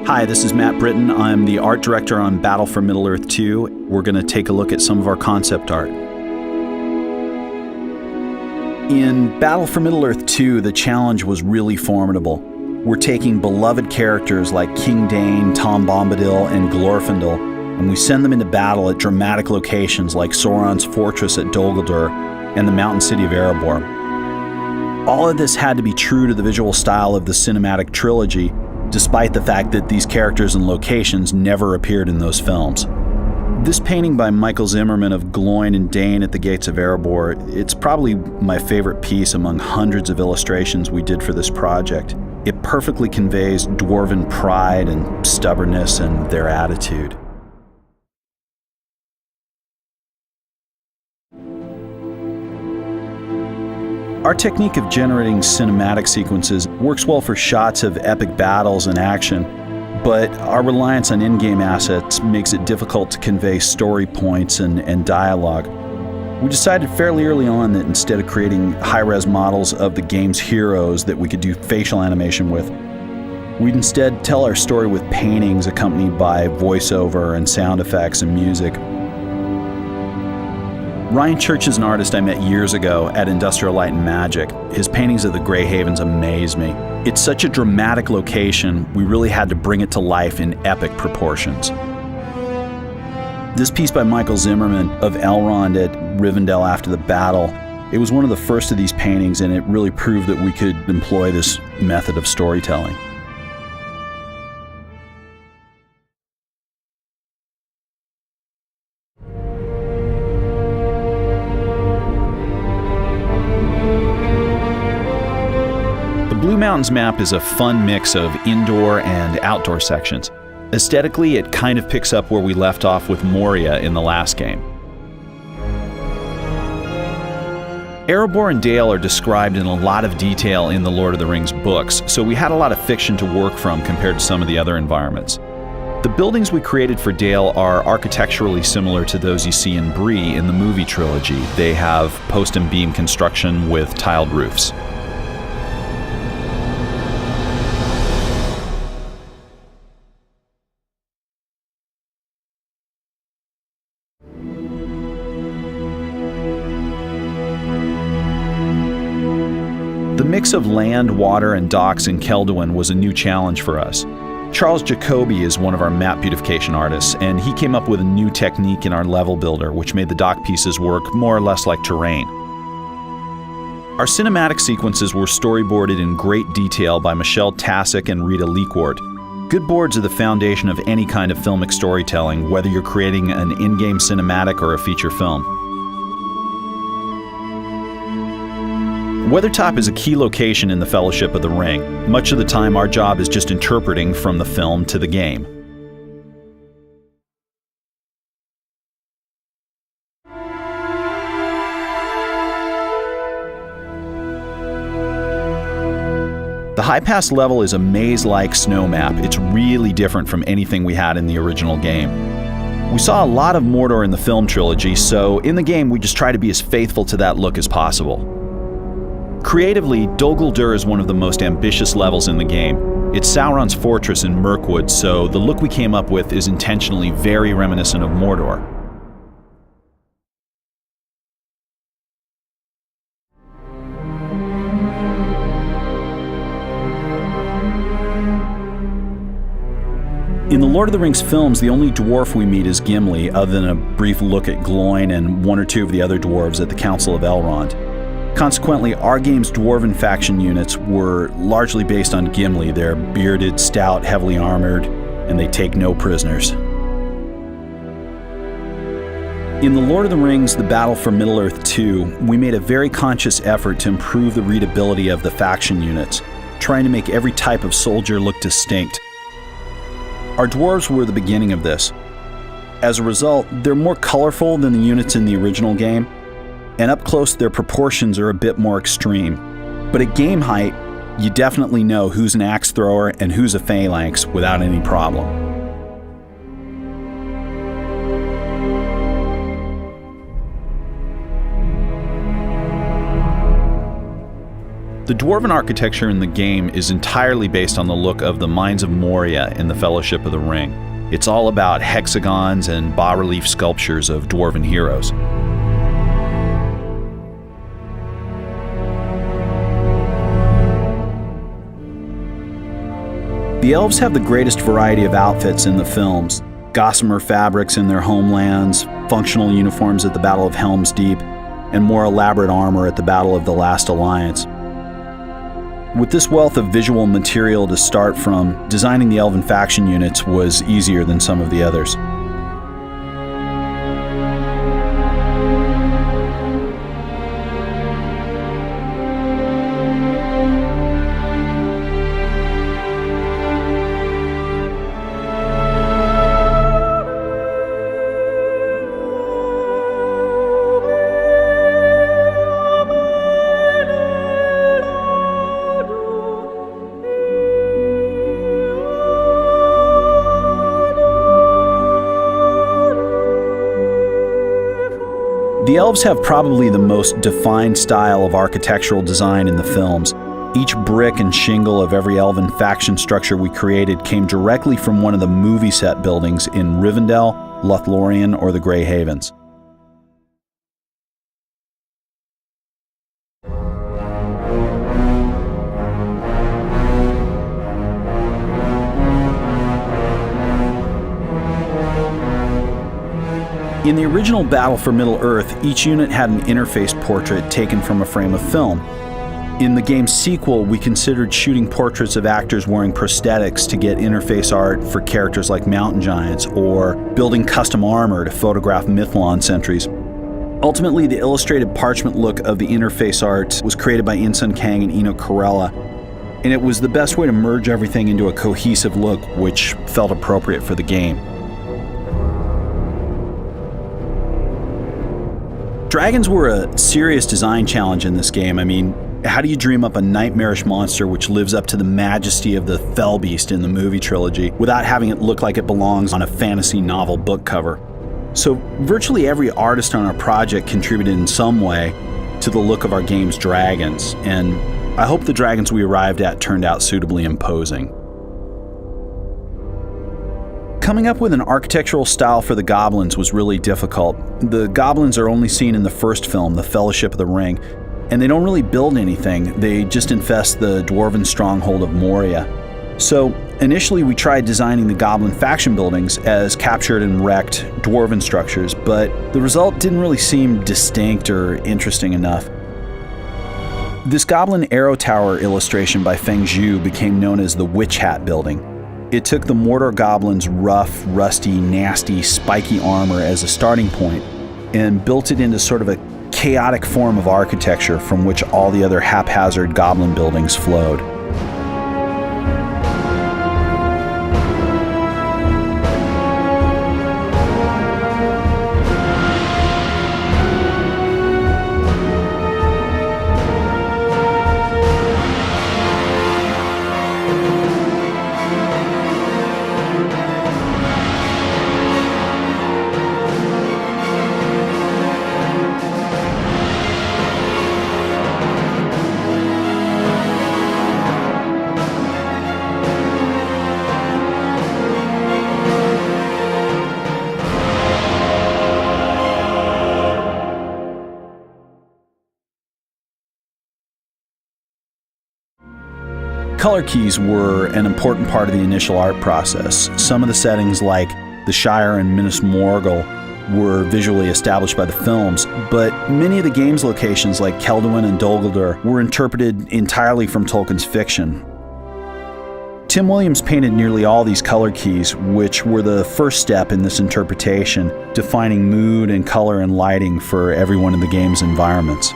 Hi, this is Matt Britton. I'm the art director on Battle for Middle-earth 2. We're going to take a look at some of our concept art. In Battle for Middle-earth 2, the challenge was really formidable. We're taking beloved characters like King Dain, Tom Bombadil, and Glorfindel, and we send them into battle at dramatic locations like Sauron's fortress at Dol Guldur and the mountain city of Erebor. All of this had to be true to the visual style of the cinematic trilogy, despite the fact that these characters and locations never appeared in those films. This painting by Michael Zimmerman of Gloin and Dain at the Gates of Erebor, it's probably my favorite piece among hundreds of illustrations we did for this project. It perfectly conveys dwarven pride and stubbornness and their attitude. Our technique of generating cinematic sequences works well for shots of epic battles and action, but our reliance on in-game assets makes it difficult to convey story points and dialogue. We decided fairly early on that instead of creating high-res models of the game's heroes that we could do facial animation with, we'd instead tell our story with paintings accompanied by voiceover and sound effects and music. Ryan Church is an artist I met years ago at Industrial Light and Magic. His paintings of the Grey Havens amaze me. It's such a dramatic location, we really had to bring it to life in epic proportions. This piece by Michael Zimmerman of Elrond at Rivendell after the battle, it was one of the first of these paintings, and it really proved that we could employ this method of storytelling. Blue Mountains map is a fun mix of indoor and outdoor sections. Aesthetically, it kind of picks up where we left off with Moria in the last game. Erebor and Dale are described in a lot of detail in the Lord of the Rings books, so we had a lot of fiction to work from compared to some of the other environments. The buildings we created for Dale are architecturally similar to those you see in Bree in the movie trilogy. They have post and beam construction with tiled roofs. The mix of land, water, and docks in Kelduin was a new challenge for us. Charles Jacoby is one of our map beautification artists, and he came up with a new technique in our level builder, which made the dock pieces work more or less like terrain. Our cinematic sequences were storyboarded in great detail by Michelle Tasic and Rita Leakwart. Good boards are the foundation of any kind of filmic storytelling, whether you're creating an in-game cinematic or a feature film. Weathertop is a key location in the Fellowship of the Ring. Much of the time, our job is just interpreting from the film to the game. The High Pass level is a maze-like snow map. It's really different from anything we had in the original game. We saw a lot of Mordor in the film trilogy, so in the game we just try to be as faithful to that look as possible. Creatively, Dol Guldur is one of the most ambitious levels in the game. It's Sauron's fortress in Mirkwood, so the look we came up with is intentionally very reminiscent of Mordor. In the Lord of the Rings films, the only dwarf we meet is Gimli, other than a brief look at Gloin and one or two of the other dwarves at the Council of Elrond. Consequently, our game's dwarven faction units were largely based on Gimli. They're bearded, stout, heavily armored, and they take no prisoners. In The Lord of the Rings: The Battle for Middle-earth 2, we made a very conscious effort to improve the readability of the faction units, trying to make every type of soldier look distinct. Our dwarves were the beginning of this. As a result, they're more colorful than the units in the original game, and up close their proportions are a bit more extreme. But at game height, you definitely know who's an axe thrower and who's a phalanx without any problem. The Dwarven architecture in the game is entirely based on the look of the Mines of Moria in the Fellowship of the Ring. It's all about hexagons and bas-relief sculptures of Dwarven heroes. The elves have the greatest variety of outfits in the films. Gossamer fabrics in their homelands, functional uniforms at the Battle of Helm's Deep, and more elaborate armor at the Battle of the Last Alliance. With this wealth of visual material to start from, designing the elven faction units was easier than some of the others. The elves have probably the most defined style of architectural design in the films. Each brick and shingle of every elven faction structure we created came directly from one of the movie set buildings in Rivendell, Lothlorien, or the Grey Havens. In the original Battle for Middle-earth, each unit had an interface portrait taken from a frame of film. In the game's sequel, we considered shooting portraits of actors wearing prosthetics to get interface art for characters like mountain giants, or building custom armor to photograph Mythalon sentries. Ultimately, the illustrated parchment look of the interface art was created by Insun Kang and Eno Corella, and it was the best way to merge everything into a cohesive look which felt appropriate for the game. Dragons were a serious design challenge in this game. I mean, how do you dream up a nightmarish monster which lives up to the majesty of the Fellbeast in the movie trilogy without having it look like it belongs on a fantasy novel book cover? So virtually every artist on our project contributed in some way to the look of our game's dragons, and I hope the dragons we arrived at turned out suitably imposing. Coming up with an architectural style for the goblins was really difficult. The goblins are only seen in the first film, The Fellowship of the Ring, and they don't really build anything. They just infest the dwarven stronghold of Moria. So initially we tried designing the goblin faction buildings as captured and wrecked dwarven structures, but the result didn't really seem distinct or interesting enough. This goblin arrow tower illustration by Feng Zhu became known as the Witch Hat building. It took the Mordor goblins' rough, rusty, nasty, spiky armor as a starting point and built it into sort of a chaotic form of architecture from which all the other haphazard goblin buildings flowed. Color keys were an important part of the initial art process. Some of the settings, like the Shire and Minas Morgul, were visually established by the films, but many of the game's locations, like Kelduin and Dol Guldur, were interpreted entirely from Tolkien's fiction. Tim Williams painted nearly all these color keys, which were the first step in this interpretation, defining mood and color and lighting for every one of the game's environments.